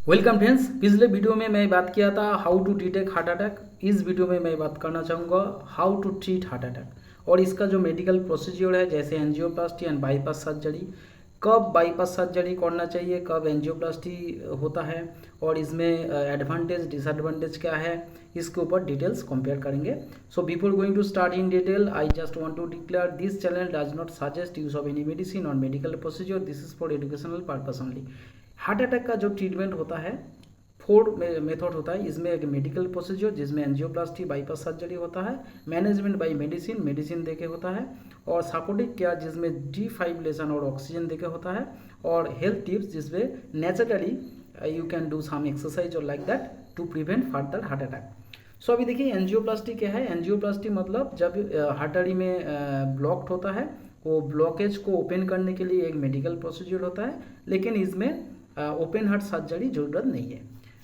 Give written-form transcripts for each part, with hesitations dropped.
Welcome friends. पिछले video में मैं बात किया था how to treat heart attack. इस वीडियो में मैं बात करना चाहूँगा how to treat heart attack और इसका जो मेडिकल प्रोसीजर है, जैसे एंजियोप्लास्टी एंड बाईपास सर्जरी। कब बाईपास सर्जरी करना चाहिए, कब एंजियोप्लास्टी होता है और इसमें एडवांटेज डिसएडवांटेज क्या है, इसके ऊपर डिटेल्स कंपेयर करेंगे। So before going to start in detail, I just want to declare this channel does not suggest use of any medicine और medical procedure. This is for educational purpose only. Heart attack का जो treatment होता है, 4 method होता है। इसमें एक medical procedure जिसमें एंजियोप्लास्टी बाईपास सर्जरी होता है, मैनेजमेंट बाई मेडिसिन देके होता है, और सपोर्टिव केयर जिसमें डिफाइब्रिलेशन और ऑक्सीजन देके होता है, और हेल्थ टिप्स जिसमें naturally you can do some exercise और like that to prevent further heart attack. So अभी देखिए एंजियोप्लास्टी क्या है। एंजियोप्लास्टी मतलब जब हार्टरी में ब्लॉक्ड होता है, वो ब्लॉकेज को ओपन करने के लिए एक मेडिकल प्रोसीजर होता है, लेकिन इसमें ओपन हार्ट सर्जरी जरूरत नहीं है।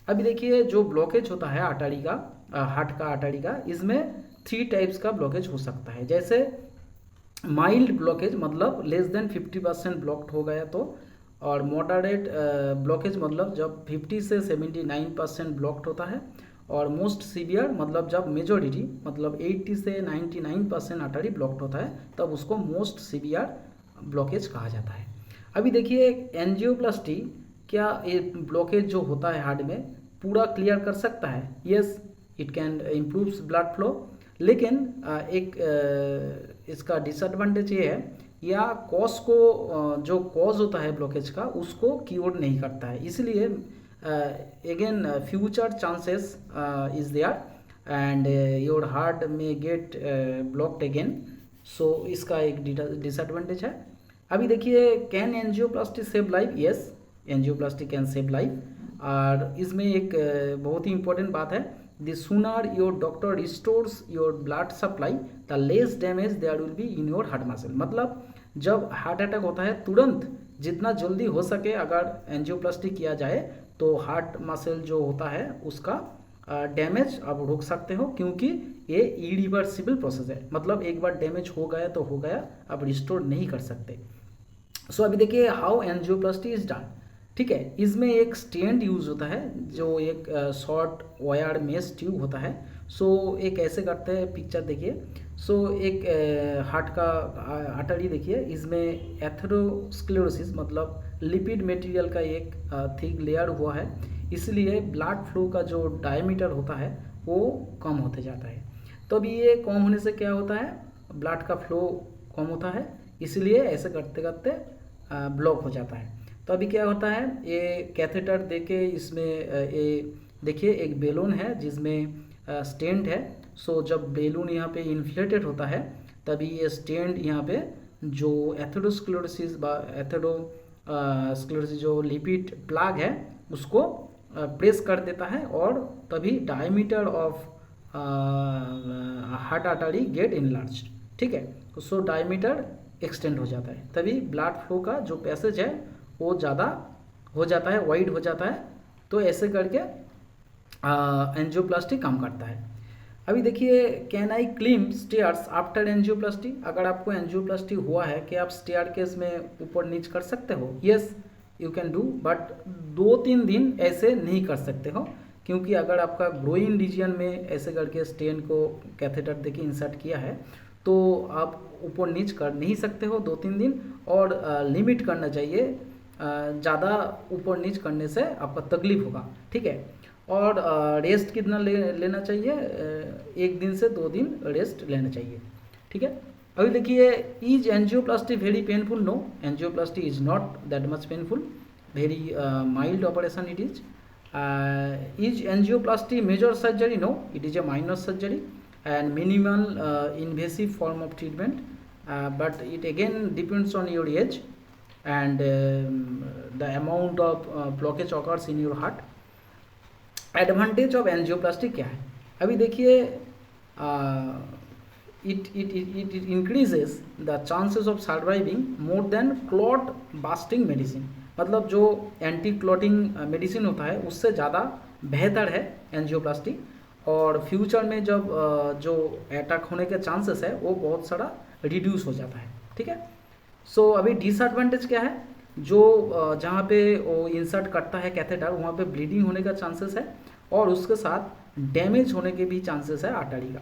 अभी देखिए जो ब्लॉकेज होता है आर्टरी का, हार्ट का आर्टरी का, इसमें 3 टाइप्स का ब्लॉकेज हो सकता है। जैसे माइल्ड ब्लॉकेज मतलब लेस देन 50% ब्लॉक्ड हो गया तो, और मॉडरेट ब्लॉकेज मतलब जब 50 से 79% ब्लॉक्ड होता है, और मोस्ट सीवियर मतलब जब मेजोरिटी मतलब 80 से 99% आर्टरी ब्लॉक्ड होता है, तब उसको मोस्ट सीवियर ब्लॉकेज कहा जाता है। अभी देखिए एंजियोप्लास्टी क्या ये ब्लॉकेज जो होता है हार्ट में पूरा क्लियर कर सकता है? Yes, it can improves blood flow, लेकिन एक इसका डिसएडवांटेज ये है, या कॉज को जो कॉज होता है ब्लॉकेज का उसको क्योर नहीं करता है। इसलिए again future chances is there and your heart में गेट ब्लॉक्ड अगेन। सो इसका एक डिसएडवांटेज है। अभी देखिए can angioplasty save life? Yes, angioplasty can save life. और इसमें एक बहुत ही इंपॉर्टेंट बात है, the sooner your doctor restores your blood supply the less damage there will be in your heart muscle. मतलब जब हार्ट अटैक होता है तुरंत जितना जल्दी हो सके अगर एंजियोप्लास्टी किया जाए तो हार्ट मसल जो होता है उसका डैमेज आप रोक सकते हो, क्योंकि ये इरिवर्सिबल प्रोसेस है। मतलब एक बार डैमेज हो गया तो हो गया, आप रिस्टोर नहीं कर सकते। सो अभी देखिए हाउ एंजियोप्लास्टी इज डन। ठीक है, इसमें एक स्टेंट यूज होता है जो एक शॉर्ट वायर मेश ट्यूब होता है। सो एक ऐसे करते हैं, पिक्चर देखिए। सो एक हार्ट का आर्टरी देखिए, इसमें एथेरोस्क्लेरोसिस मतलब लिपिड मटेरियल का एक थिक लेयर हुआ है, इसलिए ब्लड फ्लो का जो डायमीटर होता है वो कम होते जाता है। तो अभी ये कम होने से क्या होता है, ब्लड का फ्लो कम होता है, इसलिए ऐसे करते करते ब्लॉक हो जाता है। तो अभी क्या होता है, ये कैथेटर देके इसमें ये देखिए एक बेलून है जिसमें स्टेंट है। सो जब बेलून यहाँ पे इन्फ्लेटेड होता है तभी ये स्टेंट यहाँ पे जो एथेरोस्क्लेरोसिस स्क्लेरोसिस जो लिपिड प्लाग है उसको प्रेस कर देता है, और तभी diameter of heart artery get enlarge. ठीक है, सो डायमीटर एक्सटेंड हो जाता है, तभी ब्लड फ्लो का जो पैसेज है वो ज़्यादा हो जाता है, वाइड हो जाता है। तो ऐसे करके एंजियोप्लास्टी काम करता है। अभी देखिए can I climb stairs after angioplasty? अगर आपको एंजियोप्लास्टी हुआ है कि आप स्टेयर केस में ऊपर नीच कर सकते हो? Yes, you can do, but 2-3 दिन ऐसे नहीं कर सकते हो, क्योंकि अगर आपका ग्रोइन रीजन में ऐसे करके स्टेन को कैथेटर देके इंसर्ट किया है तो आप ऊपर नीच कर नहीं सकते हो 2-3 दिन, और लिमिट करना चाहिए, ज़्यादा ऊपर नीच करने से आपका तकलीफ होगा। ठीक है, और रेस्ट कितना लेना चाहिए, 1 दिन से 2 दिन रेस्ट लेना चाहिए। ठीक है, अभी देखिए is angioplasty very painful? No, angioplasty is not that much painful, very mild operation it is angioplasty major surgery? No, it is a minor surgery and minimal invasive form of treatment, but it again depends on your age and the amount of blockage occurs in your heart. Advantage of angioplasty क्या है? अभी देखिए it increases the chances of surviving more than clot basting medicine. मतलब जो anti clotting medicine होता है उससे ज़्यादा बेहतर है एंजियोप्लास्टी, और फ्यूचर में जब जो अटैक होने के चांसेस है वो बहुत सारा रिड्यूस हो जाता है। ठीक है, सो अभी डिसएडवांटेज क्या है? जो जहाँ पे वो इंसर्ट करता है कैथेटर, वहाँ पे ब्लीडिंग होने का चांसेस है और उसके साथ डैमेज होने के भी चांसेस है आर्टरी का।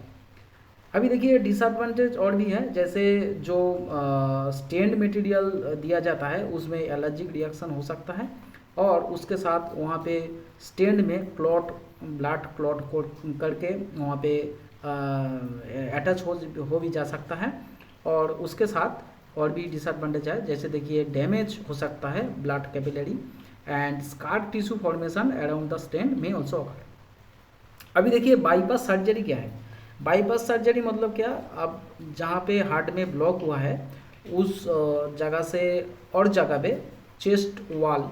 अभी देखिए डिसएडवांटेज और भी है, जैसे जो स्टेन्ड मटेरियल दिया जाता है उसमें एलर्जिक रिएक्शन हो सकता है और उसके साथ वहाँ पे स्टेन्ड में क्लॉट, ब्लड क्लॉट को करके वहाँ पे अटैच हो भी जा सकता है। और उसके साथ और भी डिसएडवांटेज है, जैसे देखिए डैमेज हो सकता है blood capillary and scar tissue formation around the stent में ऑल्सो ऑकर। अभी देखिए बाईपास सर्जरी क्या है। बाईपास सर्जरी मतलब क्या, अब जहाँ पे हार्ट में ब्लॉक हुआ है उस जगह से और जगह पे चेस्ट वाल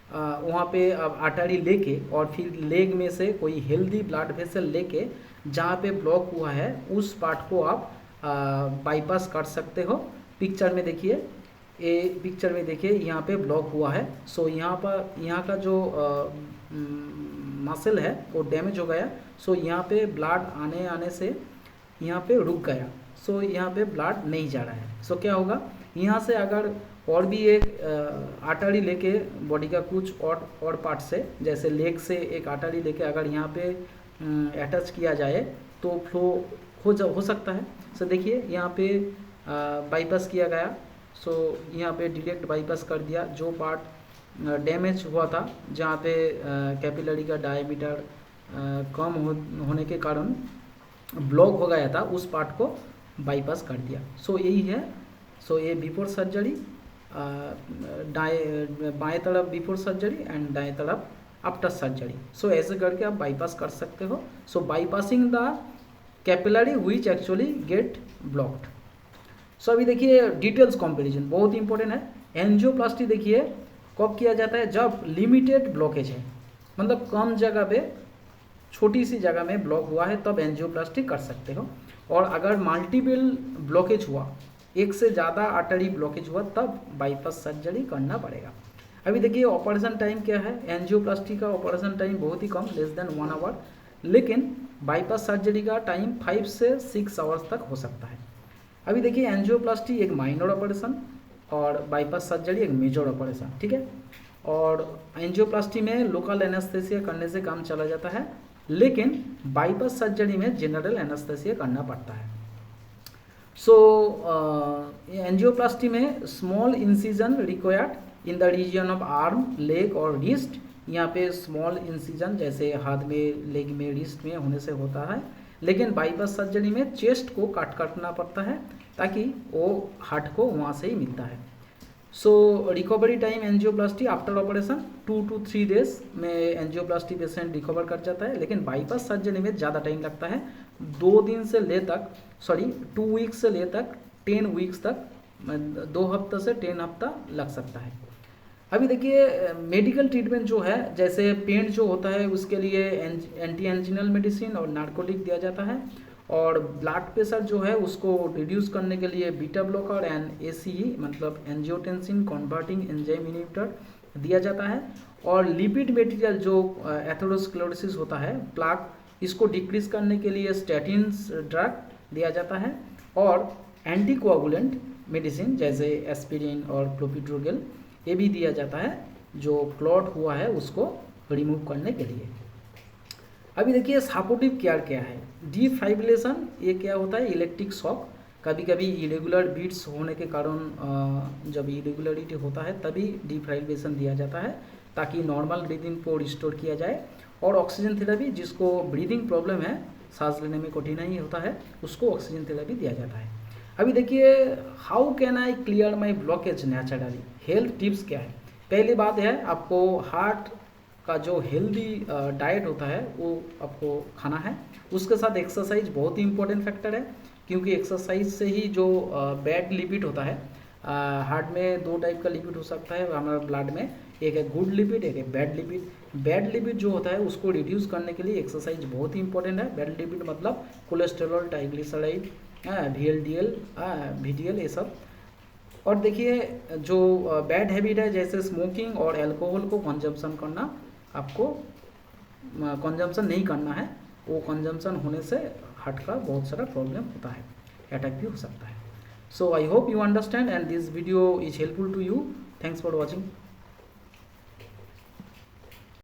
वहाँ पे अब आर्टरी लेके और फिर लेग में से कोई हेल्दी ब्लड वेसल लेके जहाँ पे ब्लॉक हुआ है उस पार्ट को आप बाईपास कर सकते हो। पिक्चर में देखिए, ये पिक्चर में देखिए यहाँ पे ब्लॉक हुआ है। सो यहाँ पर यहाँ का जो मसल है वो डैमेज हो गया। सो यहाँ पे ब्लड आने से यहाँ पे रुक गया। सो यहाँ पे ब्लड नहीं जा रहा है। सो क्या होगा, यहाँ से अगर और भी एक आर्टरी लेके बॉडी का कुछ और पार्ट से, जैसे लेग से एक आर्टरी लेके अगर यहाँ पे अटैच किया जाए तो फ्लो हो सकता है। सो देखिए यहाँ पे बाईपास किया गया। सो यहाँ पे डायरेक्ट बाईपास कर दिया। जो पार्ट डैमेज हुआ था, जहाँ पे कैपिलरी का डायमीटर कम होने के कारण ब्लॉक हो गया था, उस पार्ट को बाईपास कर दिया। सो यही है। सो ये बिफोर सर्जरी, बाएं तरफ बिफोर सर्जरी एंड दाएं तरफ आफ्टर सर्जरी। सो ऐसे करके आप बाईपास कर सकते हो। So bypassing the capillary which actually get blocked. So अभी देखिए डिटेल्स कंपैरिजन बहुत इंपॉर्टेंट है। एंजियोप्लास्टी देखिए कब किया जाता है, जब लिमिटेड ब्लॉकेज है, मतलब कम जगह पे छोटी सी जगह में ब्लॉक हुआ है तब एंजियोप्लास्टी कर सकते हो। और अगर मल्टीपल ब्लॉकेज हुआ, एक से ज़्यादा आर्टरी ब्लॉकेज हुआ, तब बाईपास सर्जरी करना पड़ेगा। अभी देखिए ऑपरेशन टाइम क्या है। एंजियोप्लास्टी का ऑपरेशन टाइम बहुत ही कम, लेस देन 1 आवर, लेकिन बाईपास सर्जरी का टाइम 5 से 6 आवर्स तक हो सकता है। अभी देखिए एंजियोप्लास्टी एक माइनर ऑपरेशन और बाईपास सर्जरी एक मेजर ऑपरेशन, ठीक है। और एंजियोप्लास्टी में लोकल एनेस्थेसिया करने से काम चला जाता है, लेकिन बाईपास सर्जरी में जनरल एनेस्थेसिया करना पड़ता है। सो एंजियोप्लास्टी में small incision required in the region of arm, leg और रिस्ट। यहाँ पे स्मॉल इंसिजन जैसे हाथ में, लेग में, रिस्ट में होने से होता है, लेकिन बाईपास सर्जरी में चेस्ट को काट करना पड़ता है ताकि वो हार्ट को वहाँ से ही मिलता है। So recovery time angioplasty after operation 2 to 3 days में एंजियोप्लास्टी पेशेंट रिकवर कर जाता है, लेकिन बाईपास सर्जरी में ज़्यादा टाइम लगता है। 2 वीक्स से ले तक 10 वीक्स तक, 2 हफ्ते से 10 हफ्ता लग सकता है। अभी देखिए मेडिकल ट्रीटमेंट जो है, जैसे पेन जो होता है उसके लिए एंटी एंजिनल मेडिसिन और नार्कोटिक दिया जाता है, और ब्लड प्रेशर जो है उसको रिड्यूस करने के लिए बीटा ब्लॉकर एंड एसीई मतलब एंजियोटेंसिन कन्वर्टिंग एंजाइम इनहिबिटर दिया जाता है। और लिपिड मटेरियल जो एथेरोस्क्लेरोसिस होता है, प्लाक, इसको डिक्रीज करने के लिए स्टैटिन्स ड्रग दिया जाता है। और एंटीकोआगुलेंट मेडिसिन जैसे एस्पिरिन और क्लोपिड्रोगेल ये भी दिया जाता है, जो क्लॉट हुआ है उसको रिमूव करने के लिए। अभी देखिए सपोर्टिव केयर क्या है। डिफाइब्रिलेशन, ये क्या होता है, इलेक्ट्रिक शॉक। कभी कभी इरेगुलर बीट्स होने के कारण जब इरेगुलरिटी होता है तभी डिफाइब्रिलेशन दिया जाता है, ताकि नॉर्मल ब्रीदिंग को रिस्टोर किया जाए। और ऑक्सीजन थेरेपी, जिसको ब्रीदिंग प्रॉब्लम है, सांस लेने में कठिनाई होता है, उसको ऑक्सीजन थेरेपी दिया जाता है। अभी देखिए how can I clear my blockage naturally. Health tips क्या है। पहली बात है, आपको हार्ट का जो हेल्दी डाइट होता है वो आपको खाना है। उसके साथ एक्सरसाइज बहुत ही इंपॉर्टेंट फैक्टर है, क्योंकि एक्सरसाइज से ही जो बैड लिपिड होता है, हार्ट में 2 टाइप का लिपिड हो सकता है हमारे ब्लड में, एक है गुड लिपिड, एक है बैड लिपिड। बैड लिपिड जो होता है उसको रिड्यूस करने के लिए एक्सरसाइज बहुत ही इंपॉर्टेंट है। बैड लिपिड मतलब कोलेस्ट्रॉल, ट्राइग्लिसराइड, VLDL, VDL, ये सब। और देखिए जो बैड हैबिट है, जैसे स्मोकिंग और अल्कोहल को कंजम्पशन करना, आपको कंजम्पशन नहीं करना है। वो कंजम्पशन होने से हार्ट का बहुत सारा प्रॉब्लम होता है, अटैक भी हो सकता है। So I hope you understand and this video is helpful to you. Thanks for watching.